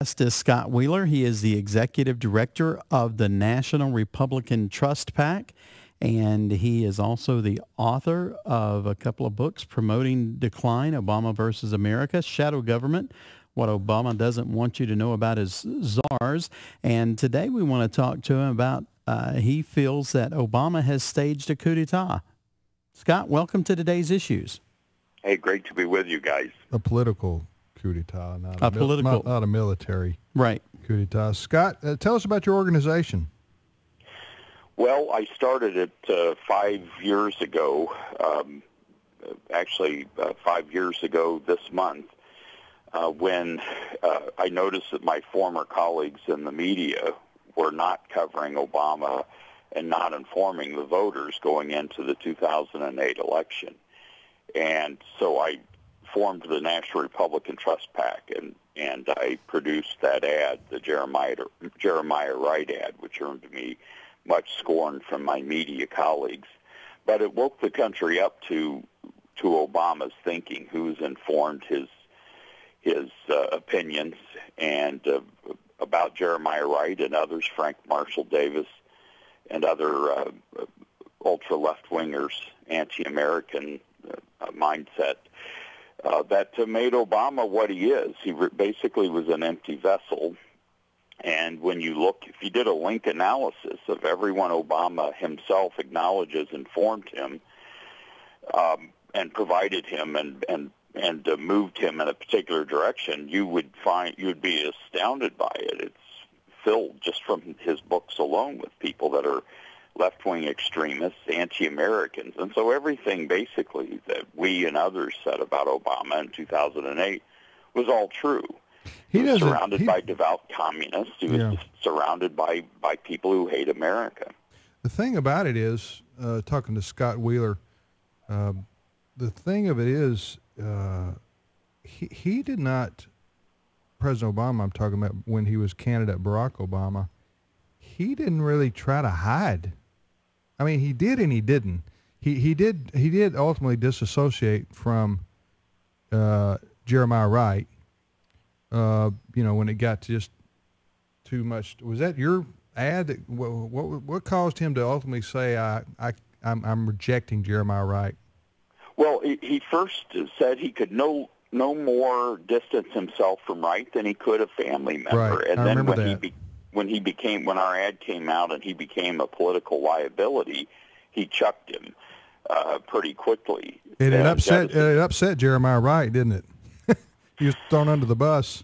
Guest is Scott Wheeler. He is the executive director of the National Republican Trust PAC, and he is also the author of a couple of books promoting decline, Obama versus America, Shadow Government, What Obama Doesn't Want You to Know About His Czars. And today we want to talk to him about he feels that Obama has staged a coup d'etat. Scott, welcome to today's issues. Hey, great to be with you guys. A political coup d'etat, not a military coup d'etat. Scott, tell us about your organization. Well, I started it 5 years ago, actually 5 years ago this month, when I noticed that my former colleagues in the media were not covering Obama and not informing the voters going into the 2008 election. And so I formed the National Republican Trust PAC, and I produced that ad, the Jeremiah Wright ad, which earned me much scorn from my media colleagues. But it woke the country up to Obama's thinking, who's informed his opinions, and about Jeremiah Wright and others, Frank Marshall Davis, and other ultra-left-wingers, anti-American mindset, that made Obama what he is. He basically was an empty vessel. And when you look, if you did a link analysis of everyone Obama himself acknowledges informed him, and provided him and moved him in a particular direction, you would be astounded by it. It's filled just from his books alone with people that are left-wing extremists, anti-Americans. And so everything basically that we and others said about Obama in 2008 was all true. He was surrounded by devout communists. He was surrounded by people who hate America. The thing about it is, talking to Scott Wheeler, the thing of it is, he did not, President Obama, I'm talking about when he was candidate Barack Obama, he didn't really try to hide. I mean, he did and he didn't. He did ultimately disassociate from Jeremiah Wright. When it got to just too much. Was that your ad? What caused him to ultimately say, I'm rejecting Jeremiah Wright? Well, he first said he could no more distance himself from Wright than he could a family member. Right. And I then remember when our ad came out and he became a political liability, he chucked him pretty quickly. It upset Jeremiah Wright, didn't it? He was thrown under the bus.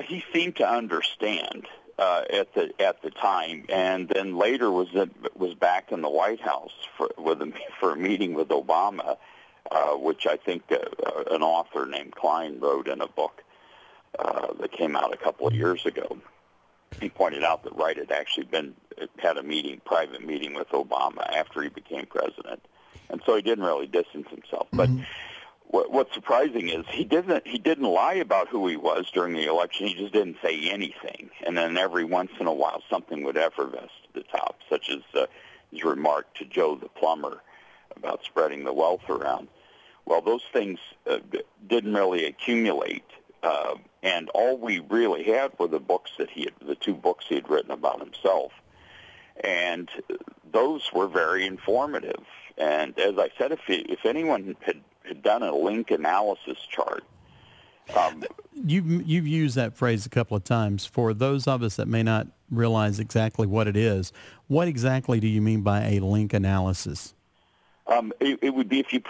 He seemed to understand at the time, and then later was back in the White House for a meeting with Obama, which I think an author named Klein wrote in a book that came out a couple of years ago. He pointed out that Wright had actually had a private meeting with Obama after he became president, and so he didn't really distance himself. But what's surprising is he didn't lie about who he was during the election. He just didn't say anything, and then every once in a while something would effervesce to the top, such as his remark to Joe the plumber about spreading the wealth around. Well, those things didn't really accumulate. And all we really had were the two books he had written about himself. And those were very informative. And as I said, if anyone had done a link analysis chart. You've used that phrase a couple of times. For those of us that may not realize exactly what it is, what exactly do you mean by a link analysis? It would be if you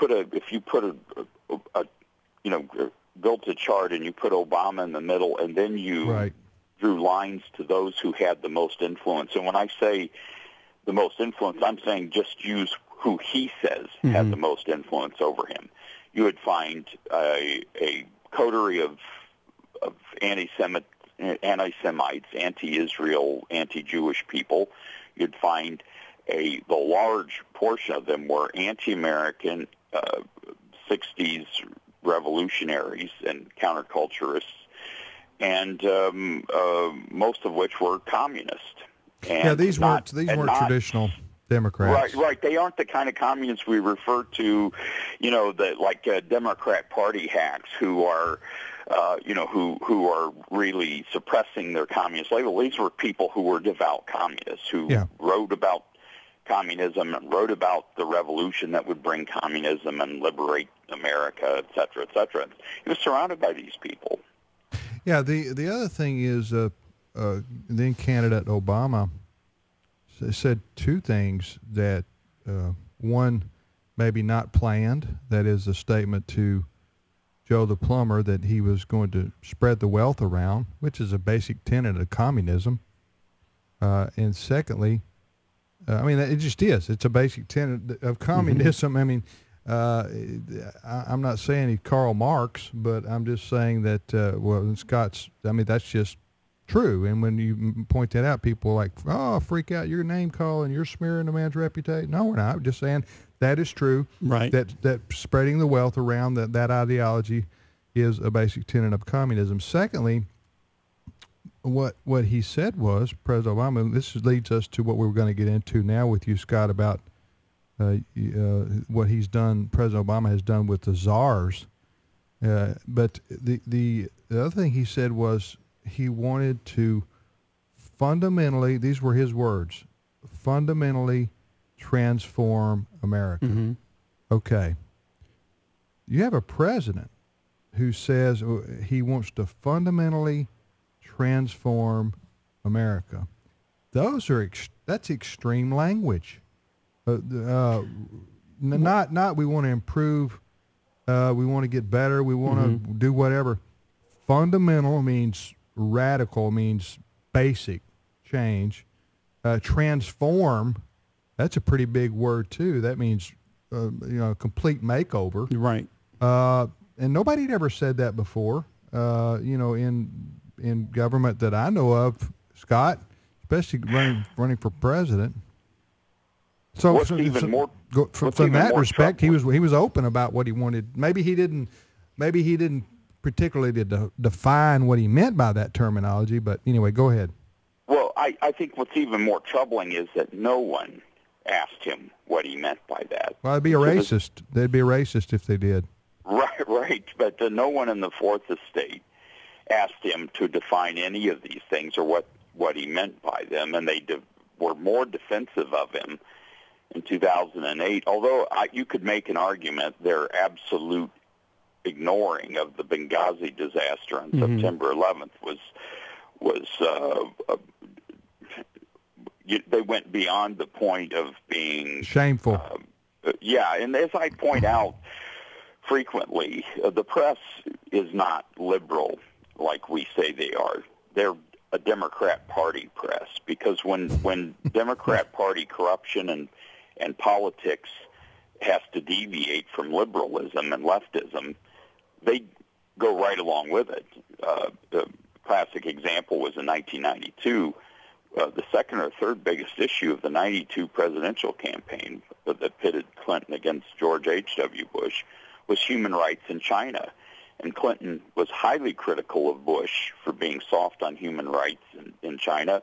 built a chart and you put Obama in the middle, and then you drew lines to those who had the most influence. And when I say the most influence, I'm saying just use who he says had the most influence over him. You would find a coterie of anti-Semites, anti-Israel, anti-Jewish people. You'd find the large portion of them were anti-American, 60s revolutionaries and counterculturists, and most of which were communist. And these weren't traditional Democrats. Right. They aren't the kind of communists we refer to, like Democrat Party hacks who are who are really suppressing their communist label. These were people who were devout communists who wrote about communism and wrote about the revolution that would bring communism and liberate America, et cetera, et cetera. He was surrounded by these people. Yeah, the other thing is then candidate Obama said two things that, one, maybe not planned, that is a statement to Joe the plumber that he was going to spread the wealth around, which is a basic tenet of communism. And secondly, it just is. It's a basic tenet of communism. I mean, I'm not saying he's Karl Marx, but I'm just saying that, Scott's, that's just true. And when you point that out, people are like, oh, freak out, you're name calling, you're smearing a man's reputation. No, we're not. We're just saying that is true. Right. That spreading the wealth around, that ideology is a basic tenet of communism. Secondly, what he said was, President Obama, this leads us to what we were going to get into now with you, Scott, about what he's done, President Obama has done with the czars. But the other thing he said was he wanted to fundamentally, these were his words, fundamentally transform America. Mm-hmm. Okay. You have a president who says he wants to fundamentally transform America. That's extreme language. Not we want to improve, we want to get better, we want to do whatever. Fundamental means radical, means basic change. Transform, that's a pretty big word too. That means complete makeover. Right. And nobody had ever said that before. In government that I know of, Scott, especially running for president. So from that respect, he was open about what he wanted. Maybe he didn't particularly define what he meant by that terminology. But anyway, go ahead. Well, I think what's even more troubling is that no one asked him what he meant by that. Well, they'd be a racist if they did. Right. But no one in the Fourth Estate asked him to define any of these things or what he meant by them, and they were more defensive of him in 2008. Although you could make an argument their absolute ignoring of the Benghazi disaster on September 11th they went beyond the point of being shameful. And as I point out frequently, the press is not liberal like we say they are. They're a Democrat Party press, because when Democrat Party corruption and politics has to deviate from liberalism and leftism, they go right along with it. The classic example was in 1992. The second or third biggest issue of the 92 presidential campaign that pitted Clinton against George H.W. Bush was human rights in China. And Clinton was highly critical of Bush for being soft on human rights in China,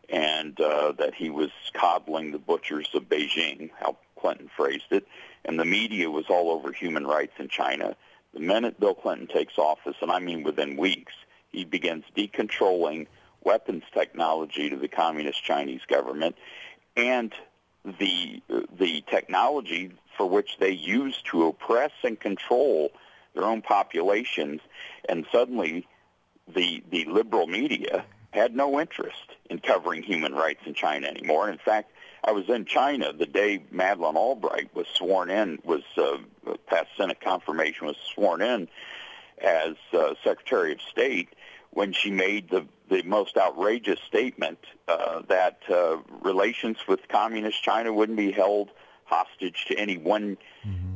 and that he was coddling the butchers of Beijing, how Clinton phrased it. And the media was all over human rights in China. The minute Bill Clinton takes office, and I mean within weeks, he begins decontrolling weapons technology to the communist Chinese government, and the technology for which they use to oppress and control their own populations. And suddenly the liberal media had no interest in covering human rights in China anymore. And in fact, I was in China the day Madeleine Albright was sworn in, past Senate confirmation, was sworn in as Secretary of State, when she made the most outrageous statement that relations with communist China wouldn't be held hostage to any one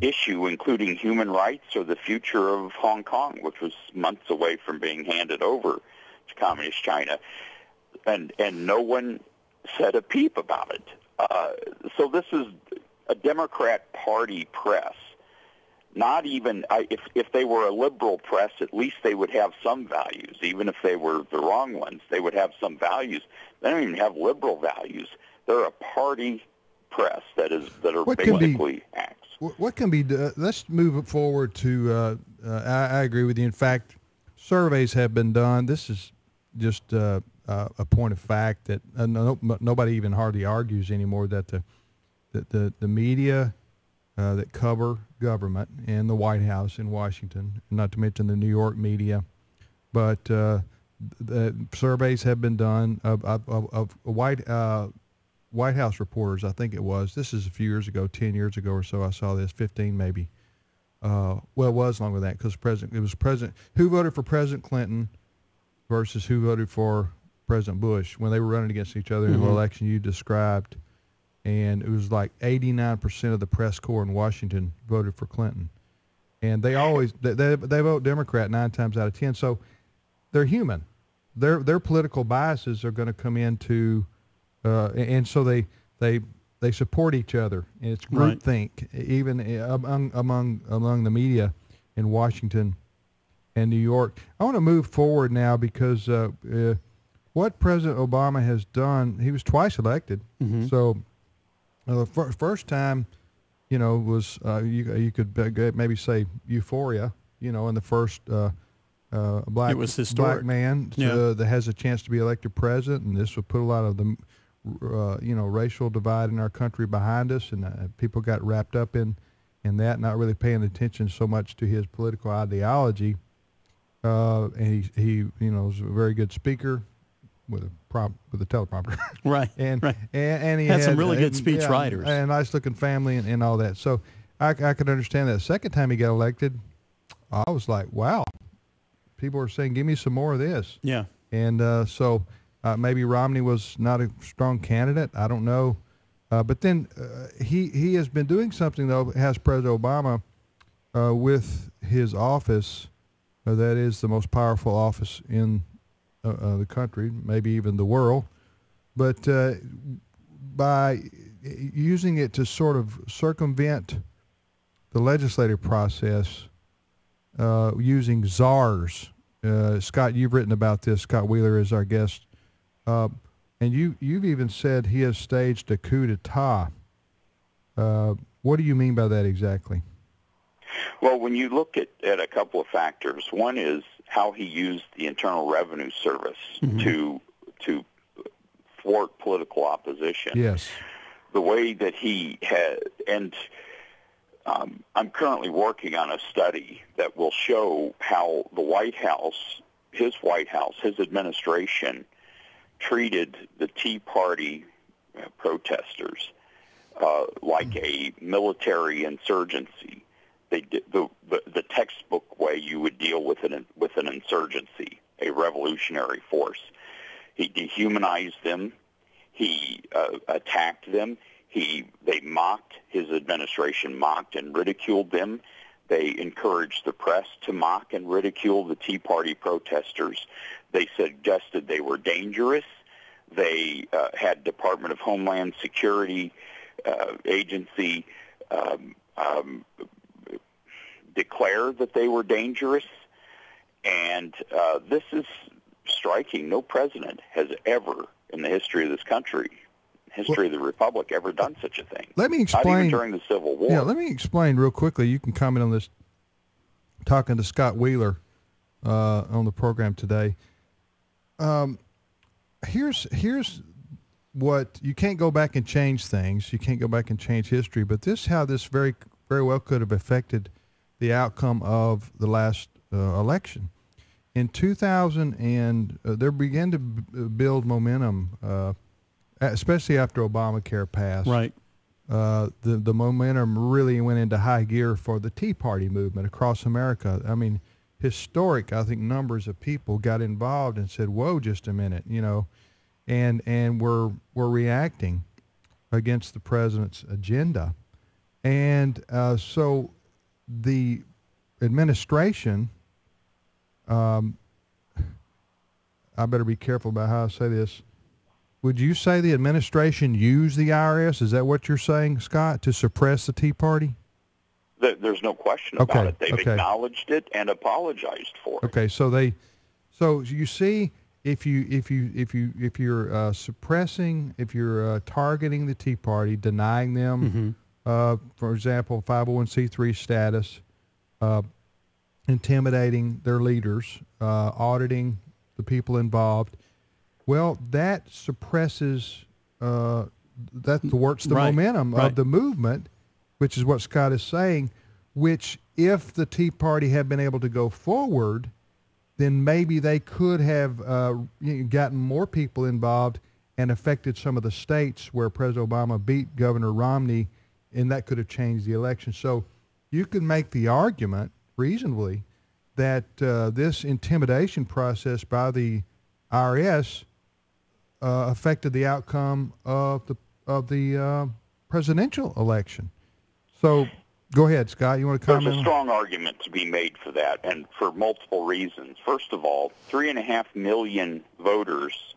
issue, including human rights or the future of Hong Kong, which was months away from being handed over to communist China. And no one said a peep about it. So this is a Democrat Party press. Not even, if they were a liberal press, at least they would have some values. Even if they were the wrong ones, they would have some values. They don't even have liberal values. They're a party press that basically acts. What can be done? Let's move it forward to, I agree with you. In fact, surveys have been done. This is just a point of fact that nobody even hardly argues anymore, that the media that cover government and the White House in Washington, not to mention the New York media, but the surveys have been done of White House reporters. I think it was. This is a few years ago, 10 years ago or so. I saw this, 15 maybe. Well, it was longer than that, because it was who voted for President Clinton versus who voted for President Bush when they were running against each other in the election you described. And it was like 89% of the press corps in Washington voted for Clinton. And they always, they vote Democrat 9 times out of 10. So they're human. Their political biases are going to come into, and so they support each other. And it's groupthink, even among the media in Washington and New York. I want to move forward now, because what President Obama has done, he was twice elected. So the first time, was you could maybe say euphoria, in the first black man that has a chance to be elected president, and this would put a lot of the racial divide in our country behind us, and people got wrapped up in that, not really paying attention so much to his political ideology. And he was a very good speaker with a teleprompter, right? and he had some really good speech writers, and a nice looking family, and all that. So I could understand that. The second time he got elected, I was like, wow, people are saying, give me some more of this. Yeah. And so maybe Romney was not a strong candidate. I don't know. But then he has been doing something, though, has President Obama with his office, that is the most powerful office in the country, maybe even the world. But by using it to sort of circumvent the legislative process, using czars. Scott, you've written about this. Scott Wheeler is our guest. And you've even said he has staged a coup d'etat. What do you mean by that exactly? Well, when you look at a couple of factors, one is how he used the Internal Revenue Service to thwart political opposition. Yes. The way that he had, and I'm currently working on a study that will show how the White House, his administration, treated the Tea Party protesters like a military insurgency. They did the textbook way you would deal with an insurgency, a revolutionary force. He dehumanized them. He attacked them. They mocked, his administration mocked and ridiculed them. They encouraged the press to mock and ridicule the Tea Party protesters. They suggested they were dangerous. They had Department of Homeland Security agency declare that they were dangerous. And this is striking. No president has ever, in the history of this country, history of the Republic, ever done such a thing. Let me explain. Not even during the Civil War. Yeah, let me explain real quickly. You can comment on this. Talking to Scott Wheeler on the program today. Here's what, you can't go back and change things. You can't go back and change history. But how this very, very well could have affected the outcome of the last election. In 2000, there began to build momentum, especially after Obamacare passed. Right. The momentum really went into high gear for the Tea Party movement across America. I mean, historic, I think, numbers of people got involved and said, whoa, just a minute, and we're reacting against the president's agenda. And so the administration, I better be careful about how I say this. Would you say the administration used the IRS? Is that what you're saying, Scott, to suppress the Tea Party? There's no question about it. They've acknowledged it and apologized for it. Okay, so you see, if you're suppressing, if you're targeting the Tea Party, denying them, for example, 501c3 status, intimidating their leaders, auditing the people involved. Well, that suppresses, that thwarts the momentum of the movement, which is what Scott is saying, which if the Tea Party had been able to go forward, then maybe they could have gotten more people involved and affected some of the states where President Obama beat Governor Romney, and that could have changed the election. So you can make the argument reasonably that this intimidation process by the IRS affected the outcome of the presidential election. So go ahead, Scott. You want to comment? There's a strong argument to be made for that, and for multiple reasons. First of all, 3.5 million voters